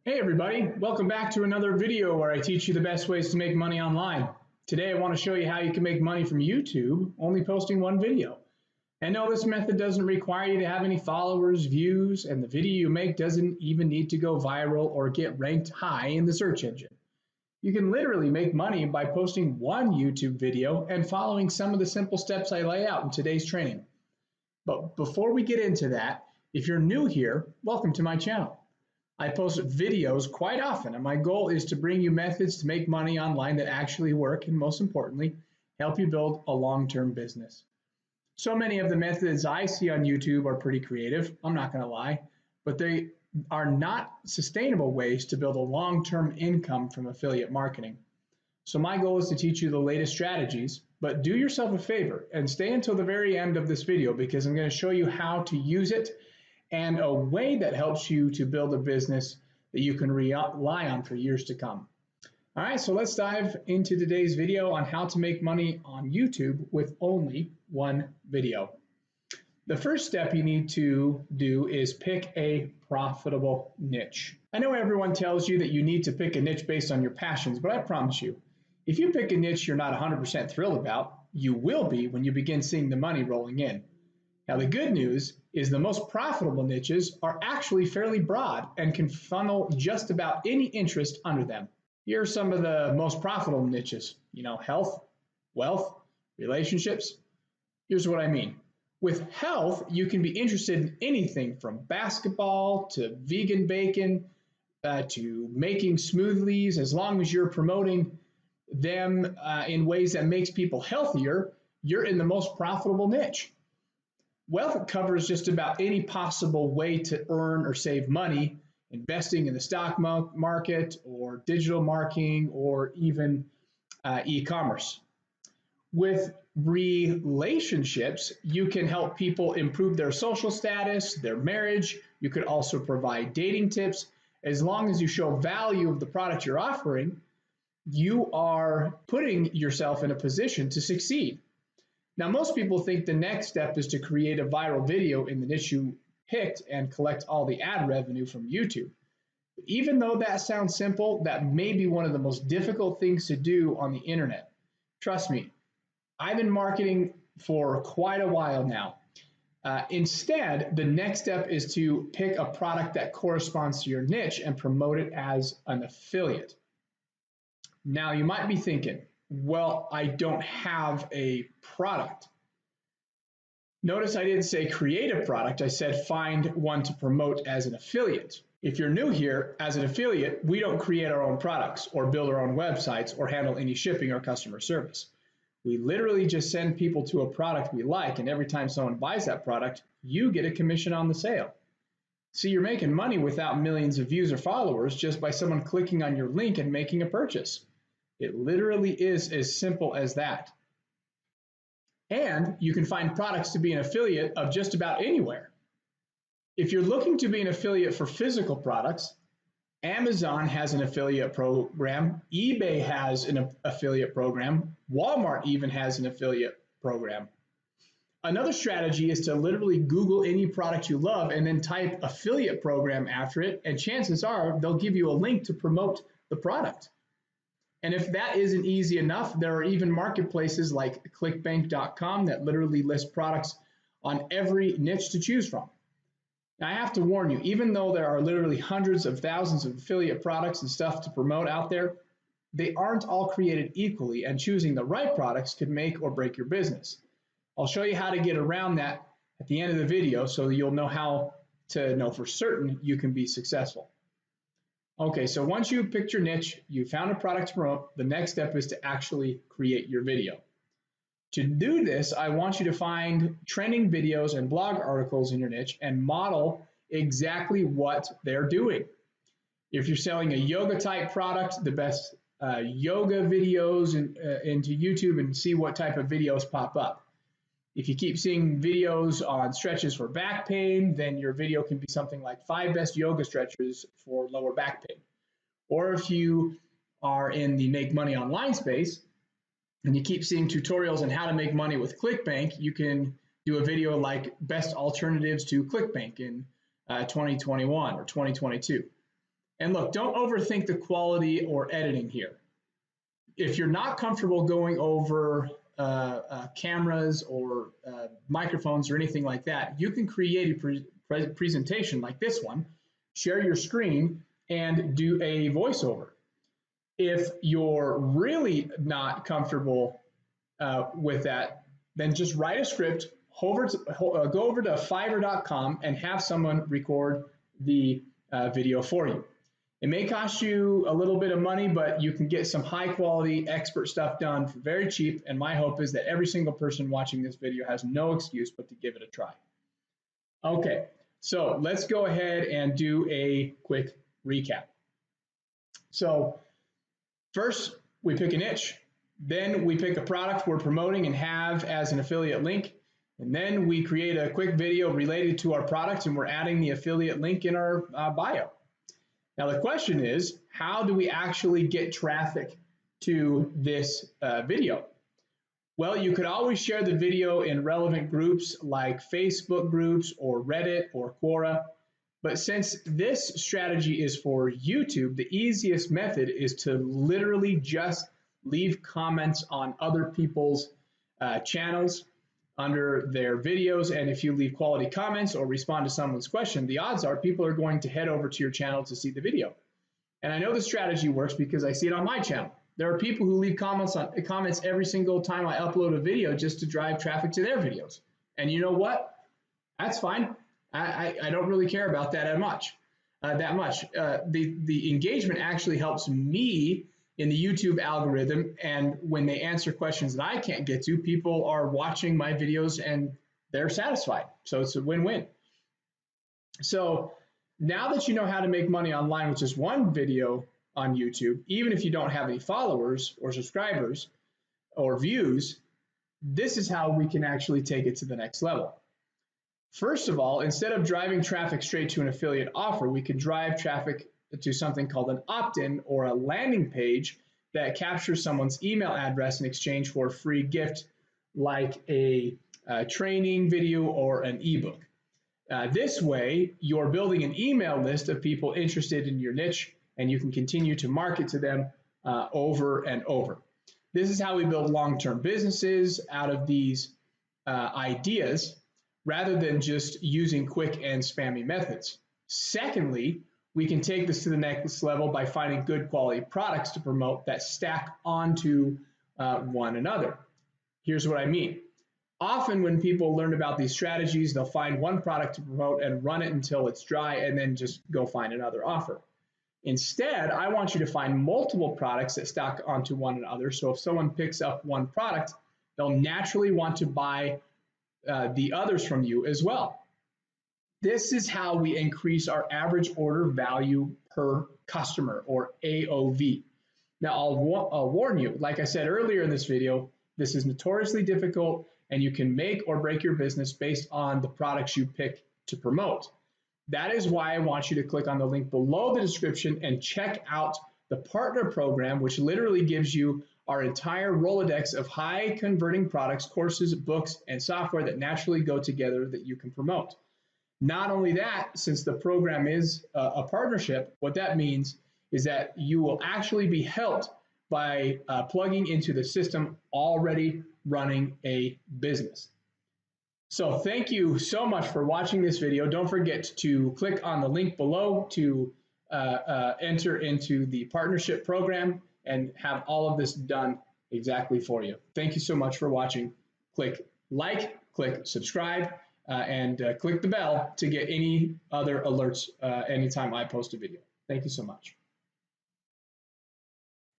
Hey everybody, welcome back to another video where I teach you the best ways to make money online. Today I want to show you how you can make money from YouTube only posting one video. And no, this method doesn't require you to have any followers, views, and the video you make doesn't even need to go viral or get ranked high in the search engine. You can literally make money by posting one YouTube video and following some of the simple steps I lay out in today's training. But before we get into that, if you're new here, welcome to my channel. I post videos quite often, and my goal is to bring you methods to make money online that actually work, and most importantly, help you build a long-term business. So many of the methods I see on YouTube are pretty creative, I'm not going to lie, but they are not sustainable ways to build a long-term income from affiliate marketing. So my goal is to teach you the latest strategies, but do yourself a favor and stay until the very end of this video because I'm going to show you how to use it and a way that helps you to build a business that you can rely on for years to come. All right, so let's dive into today's video on how to make money on YouTube with only one video. The first step you need to do is pick a profitable niche. I know everyone tells you that you need to pick a niche based on your passions, but I promise you, if you pick a niche you're not 100% thrilled about, you will be when you begin seeing the money rolling in. Now, the good news is the most profitable niches are actually fairly broad and can funnel just about any interest under them. Here are some of the most profitable niches, health, wealth, relationships. Here's what I mean. With health, you can be interested in anything from basketball to vegan bacon to making smoothies. As long as you're promoting them in ways that makes people healthier, you're in the most profitable niche. Wealth covers just about any possible way to earn or save money, investing in the stock market or digital marketing or even e-commerce. With relationships, you can help people improve their social status, their marriage. You could also provide dating tips. As long as you show value of the product you're offering, you are putting yourself in a position to succeed. Now, most people think the next step is to create a viral video in the niche you picked and collect all the ad revenue from YouTube. Even though that sounds simple, that may be one of the most difficult things to do on the internet. Trust me, I've been marketing for quite a while now. Instead, the next step is to pick a product that corresponds to your niche and promote it as an affiliate. Now, you might be thinking, well, I don't have a product. Notice I didn't say create a product, I said find one to promote as an affiliate. If you're new here, as an affiliate, we don't create our own products or build our own websites or handle any shipping or customer service. We literally just send people to a product we like, and every time someone buys that product, you get a commission on the sale. See, you're making money without millions of views or followers just by someone clicking on your link and making a purchase. It literally is as simple as that. And you can find products to be an affiliate of just about anywhere. If you're looking to be an affiliate for physical products, Amazon has an affiliate program, eBay has an affiliate program, Walmart even has an affiliate program. Another strategy is to literally Google any product you love and then type affiliate program after it, and chances are they'll give you a link to promote the product. And if that isn't easy enough, there are even marketplaces like clickbank.com that literally list products on every niche to choose from. Now, I have to warn you, even though there are literally hundreds of thousands of affiliate products and stuff to promote out there, they aren't all created equally, and choosing the right products could make or break your business. I'll show you how to get around that at the end of the video so you'll know how to know for certain you can be successful. Okay, so once you've picked your niche, you found a product to promote, the next step is to actually create your video. To do this, I want you to find trending videos and blog articles in your niche and model exactly what they're doing. If you're selling a yoga type product, the best yoga videos into YouTube and see what type of videos pop up. If you keep seeing videos on stretches for back pain, then your video can be something like 5 best yoga stretches for lower back pain. Or if you are in the make money online space and you keep seeing tutorials on how to make money with ClickBank, you can do a video like best alternatives to ClickBank in 2021 or 2022. And look, don't overthink the quality or editing here. If you're not comfortable going over cameras or microphones or anything like that, you can create a presentation like this one, share your screen, and do a voiceover. If you're really not comfortable with that, then just write a script, go over to Fiverr.com and have someone record the video for you. It may cost you a little bit of money, but you can get some high quality expert stuff done for very cheap. And my hope is that every single person watching this video has no excuse but to give it a try. Okay, so let's go ahead and do a quick recap. So first, we pick a niche. Then we pick a product we're promoting and have as an affiliate link. And then we create a quick video related to our product, and we're adding the affiliate link in our bio. Now the question is, how do we actually get traffic to this video? Well, you could always share the video in relevant groups like Facebook groups or Reddit or Quora. But since this strategy is for YouTube, the easiest method is to literally just leave comments on other people's channels under their videos. And if you leave quality comments or respond to someone's question, the odds are people are going to head over to your channel to see the video. And I know the strategy works because I see it on my channel. There are people who leave comments every single time I upload a video just to drive traffic to their videos. And you know what? That's fine. I don't really care about that much. The engagement actually helps me in the YouTube algorithm, and when they answer questions that I can't get to, people are watching my videos and they're satisfied. So it's a win-win. So now that you know how to make money online with just one video on YouTube, even if you don't have any followers or subscribers or views, this is how we can actually take it to the next level. First of all, instead of driving traffic straight to an affiliate offer, we can drive traffic to something called an opt-in or a landing page that captures someone's email address in exchange for a free gift like a training video or an ebook. This way, you're building an email list of people interested in your niche, and you can continue to market to them over and over. This is how we build long-term businesses out of these ideas, rather than just using quick and spammy methods. Secondly, we can take this to the next level by finding good quality products to promote that stack onto one another. Here's what I mean. Often when people learn about these strategies, they'll find one product to promote and run it until it's dry and then just go find another offer. Instead, I want you to find multiple products that stack onto one another. So if someone picks up one product, they'll naturally want to buy the others from you as well. This is how we increase our average order value per customer, or AOV. Now, I'll warn you, like I said earlier in this video, this is notoriously difficult, and you can make or break your business based on the products you pick to promote. That is why I want you to click on the link below the description and check out the partner program, which literally gives you our entire Rolodex of high converting products, courses, books, and software that naturally go together that you can promote. Not only that, since the program is a partnership, what that means is that you will actually be helped by plugging into the system already running a business. So thank you so much for watching this video. Don't forget to click on the link below to enter into the partnership program and have all of this done exactly for you. Thank you so much for watching. Click like, click subscribe, and click the bell to get any other alerts anytime I post a video. Thank you so much.